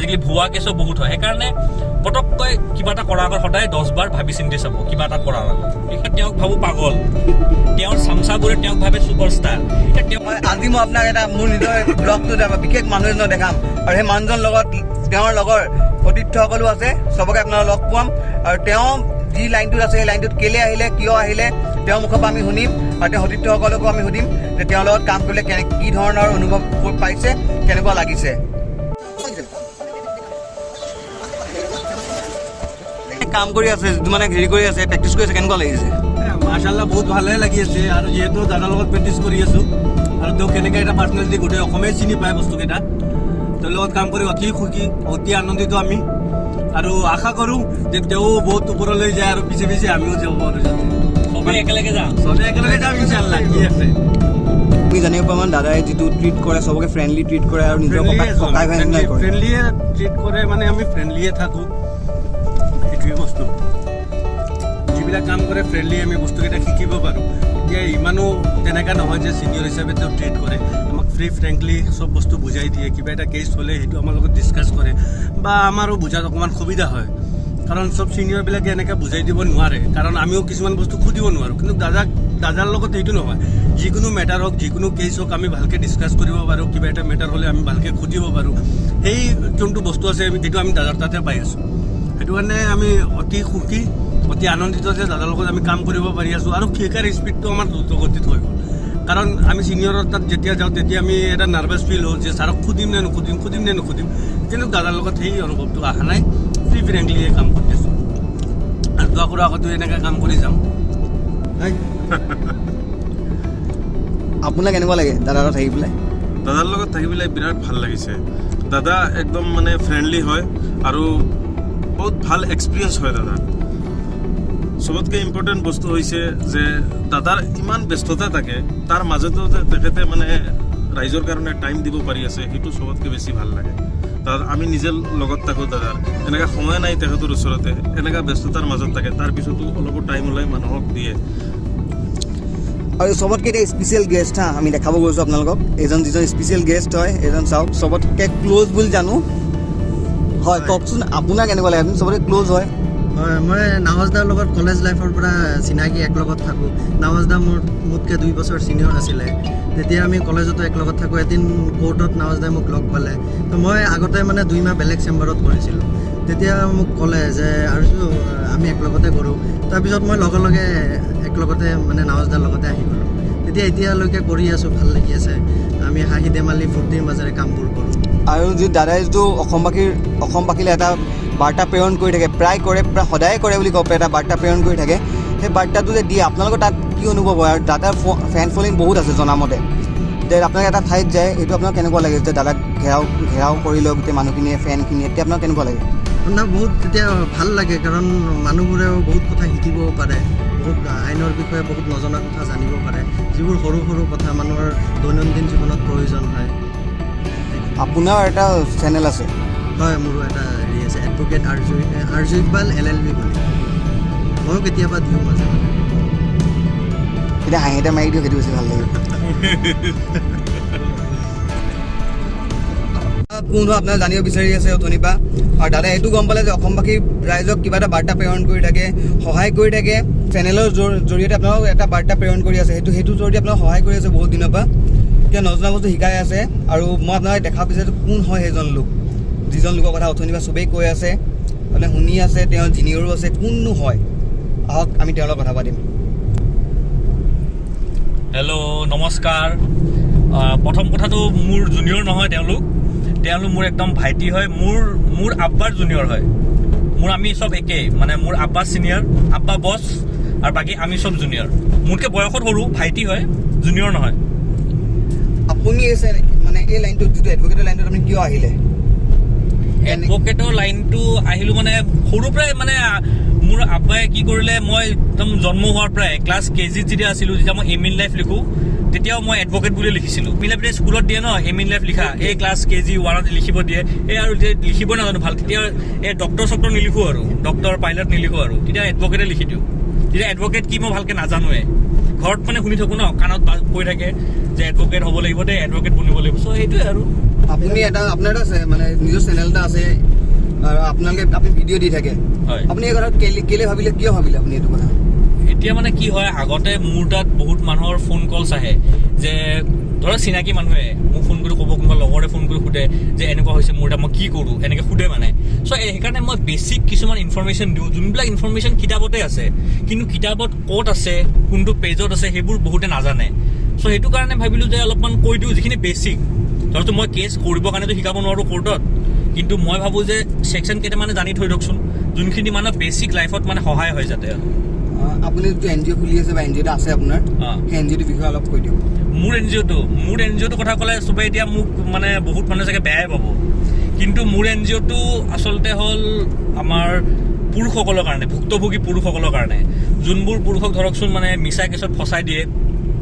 আজিকালি ভুৱা কেছো বহুত হয় সেইকাৰণে পটককৈ কিবা এটা কৰাৰ আগত সদায় 10 বাৰ ভাবি চিন্তি চাব কিবা এটা কৰাৰ আগত তেওঁক ভাবো পাগল তেওঁৰ চামচাবোৰে তেওঁক ভাবে ছুপাৰষ্টাৰ আজি মই আপোনাক এটা মোৰ নিজৰ ব্লগটো বিশেষ মানুহ এজনক দেখাম আৰু সেই মানুহজনৰ লগত তেওঁৰ লগৰ সতীৰ্থসকলো আছে চবকে আপোনাক লগ পাম আৰু তেওঁ যি লাইনটোত আছে সেই লাইনটোত কেলে আহিলে কিয় আহিলে তেওঁৰ মুখৰ পৰা আমি শুনিম আৰু তেওঁ সতীৰ্থসকলকো আমি সুধিম যে তেওঁৰ লগত কাম কৰিলে কি ধৰণৰ অনুভৱ পাইছে কেনেকুৱা লাগিছে কাম কৰি আছে মানে হেৰি কৰি আছে প্ৰেক্টিছ কৰি আছে কেনেকুৱা লাগিছে মাশাআল্লাহ বহুত ভালে লাগি আছে আৰু যেহেতু দাদাৰ লগত প্ৰেক্টিছ কৰি আছোঁ আৰু তেওঁ কেনেকৈ এটা পাৰ্চনেলিটি গোটেই অসমে চিনি পায় বস্তুকেইটা তেওঁৰ লগত কাম কৰি অতি সুখী অতি আনন্দিত আমি আৰু আশা কৰোঁ যে তেওঁ বহুত ওপৰলৈ যায় আৰু পিছে পিছে আমিও যাব পাৰোঁ যাতে সবেই একেলগে যাম ইনশাআল্লাহ কি আছে আমি জানিব পাৰোঁ দাদাই যিটো ট্ৰিট কৰে চবকে ফ্ৰেণ্ডলি ট্ৰিট কৰে আৰু নিজৰ ককাই ভাই নিচিনাই কৰে ফ্ৰেণ্ডলিয়ে ট্ৰিট কৰে মানে আমি ফ্ৰেণ্ডলিয়ে থাকোঁ সেইটোৱে বস্তু যিবিলাক কাম কৰে ফ্ৰেণ্ডলি আমি বস্তুকেইটা শিকিব পাৰোঁ এতিয়া ইমানো তেনেকুৱা নহয় যে ছিনিয়ৰ হিচাপে তেওঁ ট্ৰিট কৰে আমাক ফ্ৰী ফ্ৰেংকলি চব বস্তু বুজাই দিয়ে কিবা এটা কেছ হ'লে সেইটো আমাৰ লগত ডিছকাছ কৰে বা আমাৰো বুজাত অকণমান সুবিধা হয় কাৰণ চব ছিনিয়ৰবিলাকে এনেকৈ বুজাই দিব নোৱাৰে কাৰণ আমিও কিছুমান বস্তু সুধিব নোৱাৰোঁ কিন্তু দাদাৰ লগত সেইটো নহয় যিকোনো মেটাৰ হওক যিকোনো কেছ হওক আমি ভালকৈ ডিছকাছ কৰিব পাৰোঁ কিবা এটা মেটাৰ হ'লে আমি ভালকৈ সুধিব পাৰোঁ সেই যোনটো বস্তু আছে সেইটো আমি দাদাৰ তাতে পাই আছোঁ সেইটো কাৰণে আমি অতি সুখী অতি আনন্দিত যে দাদাৰ লগত আমি কাম কৰিব পাৰি আছোঁ আৰু শিকাৰ স্পীডটো আমাৰ দ্ৰুতগতিত হৈ গ'ল কাৰণ আমি ছিনিয়ৰৰ তাত যেতিয়া যাওঁ তেতিয়া আমি এটা নাৰ্ভাছ ফিল হ'ল যে ছাৰক সুধিম নে নুসুধিম কিন্তু দাদাৰ লগত সেই অনুভৱটো অহা নাই ফ্ৰী ফ্ৰেংকলিয়ে কাম কৰি আছোঁ আৰু দোৱা কৰাৰ আগতো এনেকৈ কাম কৰি যাম আপোনাক কেনেকুৱা লাগে দাদাৰ লগত থাকি পেলাই দাদাৰ লগত থাকি পেলাই বিৰাট ভাল লাগিছে দাদা একদম মানে ফ্ৰেণ্ডলি হয় আৰু বহুত ভাল এক্সপিৰিয়েঞ্চ হয় দাদা চবতকৈ ইম্পৰ্টেণ্ট বস্তু হৈছে যে দাদাৰ ইমান ব্যস্ততা থাকে তাৰ মাজতো তেখেতে মানে ৰাইজৰ কাৰণে টাইম দিব পাৰি আছে সেইটো চবতকৈ বেছি ভাল লাগে দাদা আমি নিজে লগত থাকোঁ দাদাৰ এনেকুৱা সময় নাই তেখেতৰ ওচৰতে এনেকুৱা ব্যস্ততাৰ মাজত থাকে তাৰপিছতো অলপো টাইম ওলাই মানুহক দিয়ে আৰু চবতকৈ এতিয়া স্পেচিয়েল গেষ্ট আমি দেখাব গৈছোঁ আপোনালোকক এজন যিজন স্পেচিয়েল গেষ্ট হয় এজন চাওক চবতকৈ ক্ল'জ বুলি জানো হয় কওকচোন আপোনাৰ কেনেকুৱা লাগে আপুনি চবতকৈ ক্ল'জ হয় হয় মই নৱাজদাৰ লগত কলেজ লাইফৰ পৰা চিনাকি একলগত থাকোঁ নৱাজদা মোতকৈ 2 বছৰ ছিনিয়ৰ আছিলে তেতিয়া আমি কলেজতো একলগত থাকোঁ এদিন কোৰ্টত নৱাজদাই মোক লগ পালে তো মই আগতে মানে 2 মাহ বেলেগ চেম্বাৰত কৰিছিলোঁ তেতিয়া মোক ক'লে যে আৰু আমি একলগতে কৰোঁ তাৰপিছত মই লগে লগে একলগতে মানে নৱাজদাৰ লগতে আহি গ'লোঁ এতিয়ালৈকে কৰি আছোঁ ভাল লাগি আছে আমি হাঁহি ধেমালি ফূৰ্তিৰ মাজেৰে কামবোৰ কৰোঁ আৰু যি দাদাই যিটো অসমবাসীলৈ এটা বাৰ্তা প্ৰেৰণ কৰি থাকে প্ৰায় সদায় কৰে বুলি ক'ব পাৰে এটা বাৰ্তা প্ৰেৰণ কৰি থাকে সেই বাৰ্তাটো যে দিয়ে আপোনালোকৰ তাত কি অনুভৱ হয় আৰু দাদাৰ ফেন ফলোয়িং বহুত আছে জনামতে যে আপোনালোকে এটা ঠাইত যায় সেইটো আপোনাৰ কেনেকুৱা লাগে যে দাদাক ঘেৰাও কৰি লওক গোটেই মানুহখিনিয়ে ফেনখিনিয়ে এতিয়া আপোনাৰ কেনেকুৱা লাগে আপোনাৰ বহুত তেতিয়া ভাল লাগে কাৰণ মানুহবোৰেও বহুত কথা শিকিব পাৰে বহুত আইনৰ বিষয়ে বহুত নজনা কথা জানিব পাৰে যিবোৰ সৰু সৰু কথা মানুহৰ দৈনন্দিন জীৱনত প্ৰয়োজন হয় আপোনাৰ এটা চেনেল আছে হয় মোৰো এটা হেৰি আছে এডভকেট আৰজু ইকবাল LLB বুলি ময়ো কেতিয়াবা দিওঁ মাজে মাজে এতিয়া হাঁহি এটা মাৰি দিওঁ সেইটো বেছি ভাল লাগে কোন হয় আপোনাৰ জানিব বিচাৰি আছে অথনিৰ পৰা আৰু দাদা এইটো গম পালে যে অসমবাসী ৰাইজক কিবা এটা বাৰ্তা প্ৰেৰণ কৰি থাকে সহায় কৰি থাকে চেনেলৰ জৰিয়তে আপোনালোক এটা বাৰ্তা প্ৰেৰণ কৰি আছে সেইটো জৰিয়তে আপোনাক সহায় কৰি আছে বহুত দিনৰ পৰা এতিয়া নজনা বস্তু শিকাই আছে আৰু মই আপোনাক দেখা বিচাৰিছোঁ কোন হয় সেইজন লোক যিজন লোকৰ কথা অথনিৰ পৰা চবেই কৈ আছে মানে শুনি আছে তেওঁ জিনিয়ৰো আছে কোননো হয় আহক আমি তেওঁৰ লগত কথা পাতিম হেল্ল' নমস্কাৰ প্ৰথম কথাটো মোৰ জুনিয়ৰ নহয় তেওঁলোক মোৰ একদম ভাইটি হয় মোৰ আব্বাৰ জুনিয়ৰ হয় আমি চব একেই মানে মোৰ আব্বা চিনিয়ৰ আব্বা বছ আৰু বাকী আমি চব জুনিয়ৰ মোতকৈ বয়সত সৰু ভাইটি হয় জুনিয়ৰ নহয় আপুনি মানে এই লাইনটোত যিটো এডভকেটৰ লাইনটোত আপুনি কিয় আহিলে এডভকেটৰ লাইনটো আহিলোঁ মানে সৰুৰ পৰাই মানে মোৰ আব্বাই কি কৰিলে মই একদম জন্ম হোৱাৰ পৰাই ক্লাছ KG যেতিয়া আছিলোঁ যেতিয়া মই এম ইন লাইফ লিখোঁ তেতিয়াও মই এডভকেট বুলি লিখিছিলোঁ মিলাই পেলাই স্কুলত দিয়ে ন এম ইন লাইফ লিখা এই ক্লাছ KG 1ত লিখিব দিয়ে এই আৰু লিখিব নাজানো ভাল তেতিয়া এই ডক্টৰ নিলিখোঁ আৰু ডক্টৰ পাইলট নিলিখোঁ আৰু তেতিয়া এডভকেটে লিখি দিওঁ তেতিয়া এডভকেট কি মই ভালকৈ নাজানোৱে ঘৰত মানে শুনি থাকোঁ ন কাণত কৈ থাকে যে এডভকেট হ'ব লাগিব দেই এডভকেট বনিব লাগিব চ' সেইটোৱে আৰু আপুনি আপোনাৰ এটা মানে নিজৰ চেনেল এটা আছে আৰু আপুনি ভিডিঅ' দি থাকে হয় আপুনি এই কথা কেলে ভাবিলে কিয় ভাবিলে আপুনি এইটো কথা এতিয়া মানে কি হয় আগতে মোৰ তাত বহুত মানুহৰ ফোন কলছ আহে যে ধৰক চিনাকি মানুহে মোক ফোন কৰি ক'ব কোনোবা লগৰে ফোন কৰি সোধে যে এনেকুৱা হৈছে মোৰ তাত মই কি কৰোঁ এনেকৈ সোধে মানে চ' সেইকাৰণে মই বেছিক কিছুমান ইনফৰমেশ্যন দিওঁ যোনবিলাক ইনফৰমেশ্যন কিতাপতে আছে কিন্তু কিতাপত ক'ত আছে কোনটো পেজত আছে সেইবোৰ বহুতে নাজানে চ' সেইটো কাৰণে ভাবিলোঁ যে অলপমান কৈ দিওঁ যিখিনি বেছিক ধৰকতো মই কেছ কৰিবৰ কাৰণেতো শিকাব নোৱাৰোঁ কোৰ্টত কিন্তু মই ভাবোঁ যে ছেকশ্যন কেইটামানে জানি থৈ দিয়কচোন যোনখিনি মানে বেছিক লাইফত মানে সহায় হয় যাতে আপুনি যিটো NGO খুলি আছে বা NGO এটা আছে আপোনাৰ সেই NGOটোৰ বিষয়ে অলপ কৈ দিয়ক মোৰ NGOটোৰ কথা ক'লে চবেই এতিয়া মোক মানে বহুত মানুহে চাগে বেয়াই পাব কিন্তু মোৰ NGOটো আচলতে হ'ল আমাৰ পুৰুষসকলৰ কাৰণে ভুক্তভোগী পুৰুষসকলৰ কাৰণে যোনবোৰ পুৰুষক ধৰকচোন মানে মিছা কেছত ফচাই দিয়ে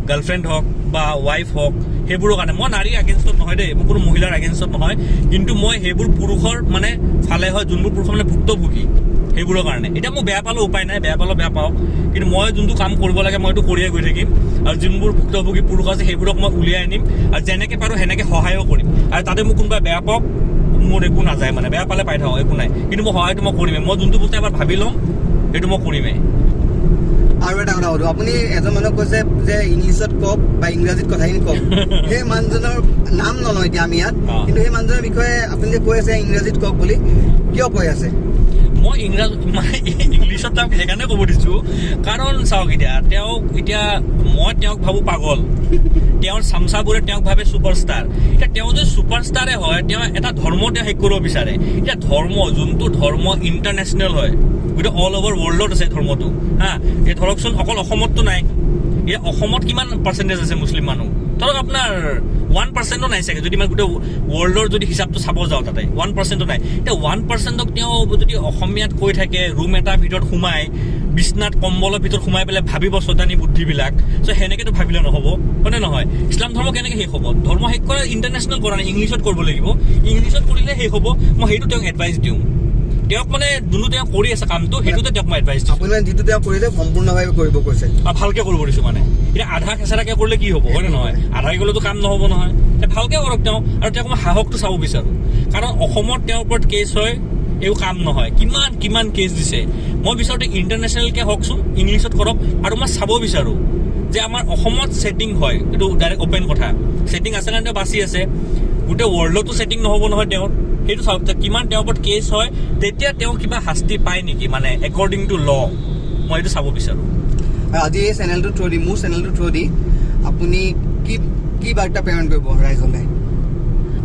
গাৰ্লফ্ৰেণ্ড হওক বা ৱাইফ হওক সেইবোৰৰ কাৰণে মই নাৰীৰ এগেইনষ্টত নহয় দেই মোৰ কোনো মহিলাৰ এগেইনষ্টত নহয় কিন্তু মই সেইবোৰ পুৰুষৰ মানে ফালে হয় যোনবোৰ পুৰুষৰ মানে ভুক্তভোগী সেইবোৰৰ কাৰণে এতিয়া মোক বেয়া পালেও উপায় নাই বেয়া পালেও বেয়া পাওঁ কিন্তু মই যোনটো কাম কৰিব লাগে মই এইটো কৰিয়ে গৈ থাকিম আৰু যোনবোৰ ভুক্তভোগী পুৰুষ আছে সেইবোৰক মই উলিয়াই আনিম আৰু যেনেকৈ পাৰোঁ সেনেকৈ সহায়ো কৰিম আৰু তাতে মোক কোনোবাই বেয়া পাওক মোৰ একো নাযায় মানে বেয়া পালে পাই থাকক একো নাই কিন্তু মই সহায়টো মই কৰিমেই মই যোনটো বস্তু এবাৰ ভাবি ল'ম সেইটো মই কৰিমেই আৰু এটা কথা সুধো আপুনি এজন মানুহক কৈছে যে ইংলিছত কওক বা ইংৰাজীত কথাখিনি কওক সেই মানুহজনৰ নাম নলওঁ এতিয়া আমি ইয়াত কিন্তু সেই মানুহজনৰ বিষয়ে আপুনি যে কৈ আছে ইংৰাজীত কওক বুলি কিয় কৈ আছে মই ইংলিছত তেওঁক সেইকাৰণে ক'ব দিছোঁ কাৰণ চাওক এতিয়া মই তেওঁক ভাবোঁ পাগল তেওঁৰ চামচাবোৰে তেওঁক ভাবে ছুপাৰষ্টাৰ এতিয়া তেওঁ যদি ছুপাৰষ্টাৰে হয় তেওঁ এটা ধৰ্ম তেওঁ শেষ কৰিব বিচাৰে এতিয়া ধৰ্ম যোনটো ধৰ্ম ইণ্টাৰনেশ্যনেল হয় গোটেই অল অভাৰ ৱৰ্ল্ডত আছে ধৰ্মটো হা এই ধৰকচোন অকল অসমততো নাই এতিয়া অসমত কিমান পাৰ্চেণ্টেজ আছে মুছলিম মানুহ ধৰক আপোনাৰ 1%ও নাই চাগে যদি মানে গোটেই ৱৰ্ল্ডৰ যদি হিচাপটো চাব যাওঁ তাতে 1%ও নাই এতিয়া 1%ক তেওঁ যদি অসমীয়াত কৈ থাকে ৰুম এটাৰ ভিতৰত সোমাই বিছনাত কম্বলৰ ভিতৰত সোমাই পেলাই ভাবিব চতানী বুদ্ধিবিলাক চ' সেনেকৈতো ভাবিলে নহ'ব হয়নে নহয় ইছলাম ধৰ্ম কেনেকৈ শেষ হ'ব ধৰ্ম শেষ কৰা ইণ্টাৰনেশ্যনেল কৰা নাই ইংলিছত কৰিব লাগিব ইংলিছত কৰিলে শেষ হ'ব মই সেইটো তেওঁক এডভাইচ দিওঁ তেওঁক মানে যোনটো তেওঁ কৰি আছে কামটো সেইটোতে তেওঁক মই এডভাইচ দিওঁ আপুনি মানে যিটো তেওঁ কৰিছে সম্পূৰ্ণভাৱে কৰিব কৈছে ভালকৈ কৰিব দিছোঁ মানে এতিয়া আধা খেচাৰাকৈ কৰিলে কি হ'ব হয়নে নহয় আধাকৈ গ'লেতো কাম নহ'ব নহয় এতিয়া ভালকৈ কৰক তেওঁ আৰু তেওঁক মই সাহসটো চাব বিচাৰোঁ কাৰণ অসমত তেওঁৰ ওপৰত কেছ হয় এইবোৰ কাম নহয় কিমান কেছ দিছে মই বিচাৰোঁ ইণ্টাৰনেশ্যনেলকৈ হওকচোন ইংলিছত কৰক আৰু মই চাব বিচাৰোঁ যে আমাৰ অসমত ছেটিং হয় এইটো ডাইৰেক্ট অ'পেন কথা ছেটিং আছে কাৰণে তেওঁ বাচি আছে গোটেই ৱৰ্ল্ডতো ছেটিং নহ'ব নহয় তেওঁৰ সেইটো চাওক কিমান তেওঁৰ ওপৰত কেছ হয় তেতিয়া তেওঁ কিবা শাস্তি পায় নেকি মানে একৰ্ডিং টু ল মই এইটো চাব বিচাৰোঁ আজি এই চেনেলটো থ্ৰু দি মোৰ চেনেলটো থ্ৰু দি আপুনি কি বাৰ্তা প্ৰেৰণ কৰিব ৰাইজলৈ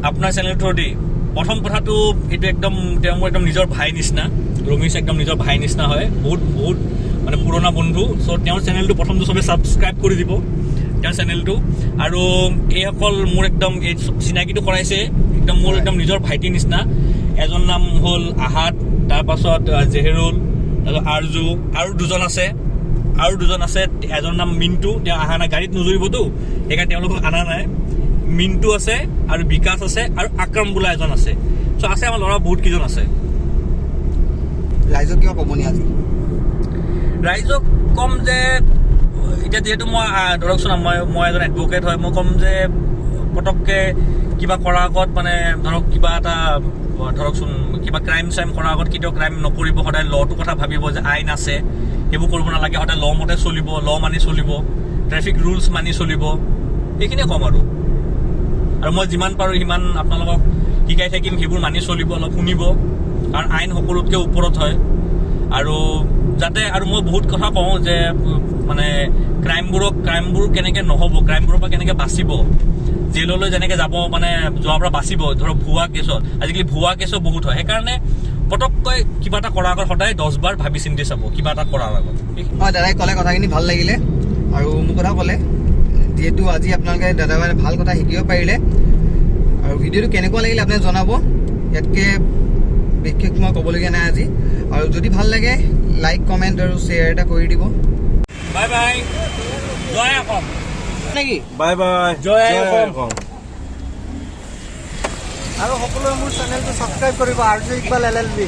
আপোনাৰ চেনেলটো থ্ৰু দি প্ৰথম কথাটো এইটো একদম তেওঁ মোৰ একদম নিজৰ ভাই নিচিনা ৰমেশ একদম নিজৰ ভাই নিচিনা হয় বহুত মানে পুৰণা বন্ধু চ' তেওঁৰ চেনেলটো প্ৰথমটো চবে ছাবস্ক্ৰাইব কৰি দিব তেওঁৰ চেনেলটো আৰু এইসকল মোৰ একদম এই চিনাকিটো কৰাইছে একদম মোৰ একদম নিজৰ ভাইটিৰ নিচিনা এজন নাম হ'ল আহাদ তাৰপাছত জেহেৰুল তাৰপাছত আৰজু আৰু দুজন আছে এজন নাম মিণ্টু তেওঁ অহা নাই গাড়ীত নুজুৰিবতো সেইকাৰণে তেওঁলোকক অনা নাই মিণ্টু আছে আৰু বিকাশ আছে আৰু আক্ৰম বোলা এজন আছে চ' আছে আমাৰ ল'ৰা বহুত কেইজন আছে ৰাইজক কিয় ক'বনি আজি ৰাইজক ক'ম যে এতিয়া যিহেতু মই ধৰকচোন মই এজন এডভকেট হয় মই ক'ম যে পটককৈ কিবা কৰাৰ আগত মানে ধৰক কিবা এটা ধৰকচোন কিবা ক্ৰাইম কৰাৰ আগত কেতিয়াও ক্ৰাইম নকৰিব সদায় ল'টোৰ কথা ভাবিব যে আইন আছে সেইবোৰ কৰিব নালাগে সদায় ল' মতে চলিব ল' মানি চলিব ট্ৰেফিক ৰুলছ মানি চলিব সেইখিনিয়ে ক'ম আৰু মই যিমান পাৰোঁ সিমান আপোনালোকক শিকাই থাকিম সেইবোৰ মানি চলিব অলপ শুনিব কাৰণ আইন সকলোতকৈ ওপৰত হয় আৰু যাতে আৰু মই বহুত কথা কওঁ যে মানে ক্ৰাইমবোৰ কেনেকৈ নহ'ব ক্ৰাইমবোৰৰ পৰা কেনেকৈ বাচিব জেললৈ যেনেকৈ যাব মানে যোৱাৰ পৰা বাচিব ধৰক ভুৱা কেছত আজিকালি ভুৱা কেছো বহুত হয় সেইকাৰণে পটককৈ কিবা এটা কৰাৰ আগত সদায় 10 বাৰ ভাবি চিন্তি চাব কিবা এটা কৰাৰ আগত হয় দাদাই ক'লে কথাখিনি ভাল লাগিলে আৰু মোৰ কথা ক'লে যিহেতু আজি আপোনালোকে দাদা মানে ভাল কথা শিকিব পাৰিলে আৰু ভিডিঅ'টো কেনেকুৱা লাগিলে আপুনি জনাব ইয়াতকৈ বিশেষ মই ক'বলগীয়া নাই আজি আৰু যদি ভাল লাগে লাইক কমেণ্ট আৰু শ্বেয়াৰ এটা কৰি দিব বাই বাই জয় অসম নেকি বাই বাই জয় অসম আৰু সকলোৱে মোৰ চেনেলটো ছাবস্ক্ৰাইব কৰিব আৰজু ইকবাল LLB